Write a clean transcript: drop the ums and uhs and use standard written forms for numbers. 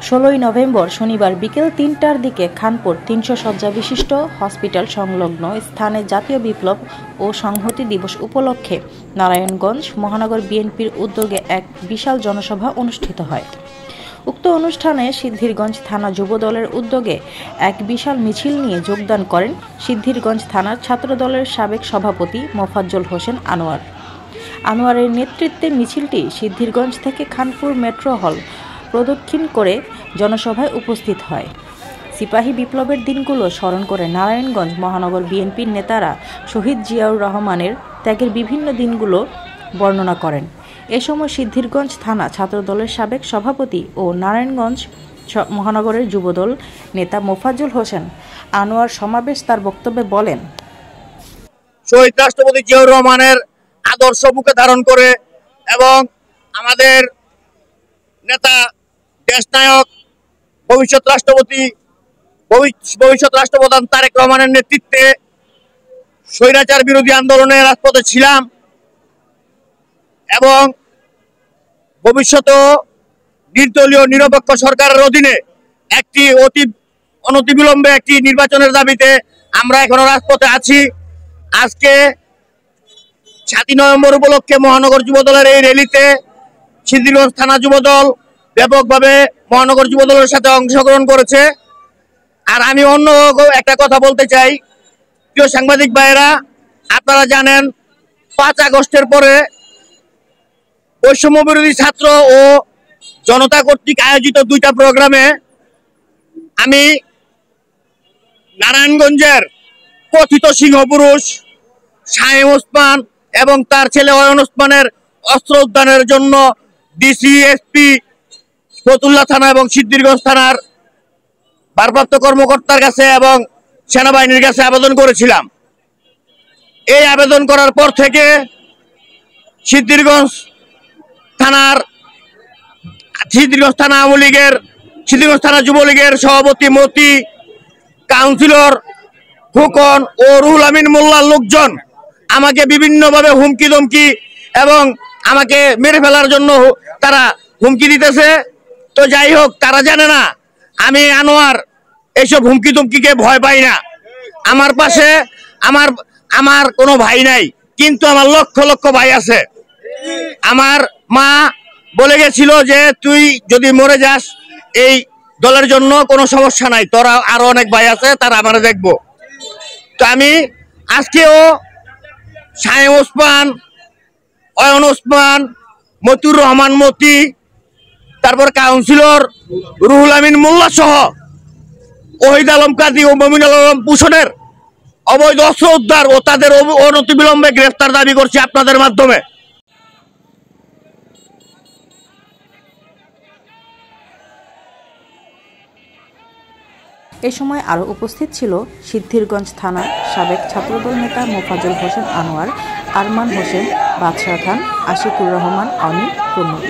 16 November শনিবার বিকেল 3টার দিকে খানপুর 300 শয্যা বিশিষ্ট হসপিটাল সংলগ্ন স্থানে জাতীয় বিপ্লব ও সংহতি দিবস উপলক্ষে নারায়ণগঞ্জ মহানগর বিএনপির উদ্যোগে এক বিশাল জনসভা অনুষ্ঠিত হয়। উক্ত অনুষ্ঠানে সিদ্ধিরগঞ্জ থানা যুবদলের উদ্যোগে এক বিশাল মিছিল নিয়ে যোগদান করেন সিদ্ধিরগঞ্জ থানার ছাত্রদলের সাবেক সভাপতি মোফাজ্জল হোসেন আনোয়ারের নেতৃত্বে মিছিলটি সিদ্ধিরগঞ্জ থেকে খানপুর মেট্রো হল প্রদক্ষিণ করে জনসভায় উপস্থিত হয়। সিপাহী বিপ্লবের দিনগুলো স্মরণ করে নারায়ণগঞ্জ মহানগর বিএনপির নেতারা শহীদ জিয়াউর রহমানের ত্যাগের বিভিন্ন দিনগুলো বর্ণনা করেন। এ সময় সিদ্ধিরগঞ্জ থানা ছাত্রদলের সাবেক সভাপতি ও নারায়ণগঞ্জ মহানগরের যুবদল নেতা মোফাজ্জল হোসেন আনোয়ার সমাবেশ তার বক্তব্যে বলেন, শহীদ রাষ্ট্রপতি জিয়াউর রহমানের আদর্শ বুকে ধারণ করে এবং আমাদের নেতা দেশনায়ক ভবিষ্যৎ রাষ্ট্রপ্রধান তারেক রহমানের নেতৃত্বে স্বৈরাচার বিরোধী আন্দোলনে রাজপথে ছিলাম এবং ভবিষ্যতেও নির্দলীয় নিরপেক্ষ সরকারের অধীনে একটি অনতিবিলম্বে একটি নির্বাচনের দাবিতে আমরা এখনো রাজপথে আছি। আজকে 7 নভেম্বর উপলক্ষে মহানগর যুবদলের এই র্যালিতে সিদ্ধিরগঞ্জ থানা যুবদল ব্যাপকভাবে মহানগর যুবদলের সাথে অংশগ্রহণ করেছে। আর আমি অন্য একটা কথা বলতে চাই, প্রিয় সাংবাদিক ভাইয়েরা, আপনারা জানেন 5 আগস্টের পরে বৈষম্য বিরোধী ছাত্র ও জনতা কর্তৃক আয়োজিত 2টা প্রোগ্রামে আমি নারায়ণগঞ্জের কথিত সিংহপুরুষ শাহেম ওসমান এবং তার ছেলে অয়ন ওসমানের অস্ত্র উদ্ধারের জন্য ডিসি, এসপি, ফতুল্লা থানা এবং সিদ্ধিরগঞ্জ থানার ভারপ্রাপ্ত কর্মকর্তার কাছে এবং সেনাবাহিনীর কাছে আবেদন করেছিলাম। এই আবেদন করার পর থেকে সিদ্ধিরগঞ্জ থানা যুবলীগের সভাপতি মতি, কাউন্সিলর খোকন ও রুহুল আমিন মোল্লার লোকজন আমাকে বিভিন্নভাবে হুমকি ধমকি এবং আমাকে মেরে ফেলার জন্য তারা হুমকি দিতেছে। তো যাই হোক, তারা জানে না আমি আনোয়ার এইসব হুমকি ধমকিকে ভয় পাই না। আমার পাশে আমার কোনো ভাই নাই, কিন্তু আমার লক্ষ লক্ষ ভাই আছে। আমার মা বলে গেছিল যে তুই যদি মরে যাস এই দলের জন্য কোনো সমস্যা নাই, তোরা আরো অনেক ভাই আছে, তারা আমারে দেখবো। তো আমি আজকেও শাহেম ওসমান, অয়ন ওসমান, মতিউর রহমান মতি, তারপর কাউন্সিলর রুহুল আমিন মোল্লা সহ ওহিদ আলম কাজী ও মমিনুল আলম ভূষণের অবৈধ অস্ত্র উদ্ধার ও তাদের অনতিবিলম্বে গ্রেফতার দাবি করছি আপনাদের মাধ্যমে। এ সময় আরও উপস্থিত ছিল সিদ্ধিরগঞ্জ থানার সাবেক ছাত্রদল নেতা মোফাজ্জল হোসেন আনোয়ার, আরমান হোসেন, বাদশাহ খান, আশিকুর রহমান অনি প্রমুখ।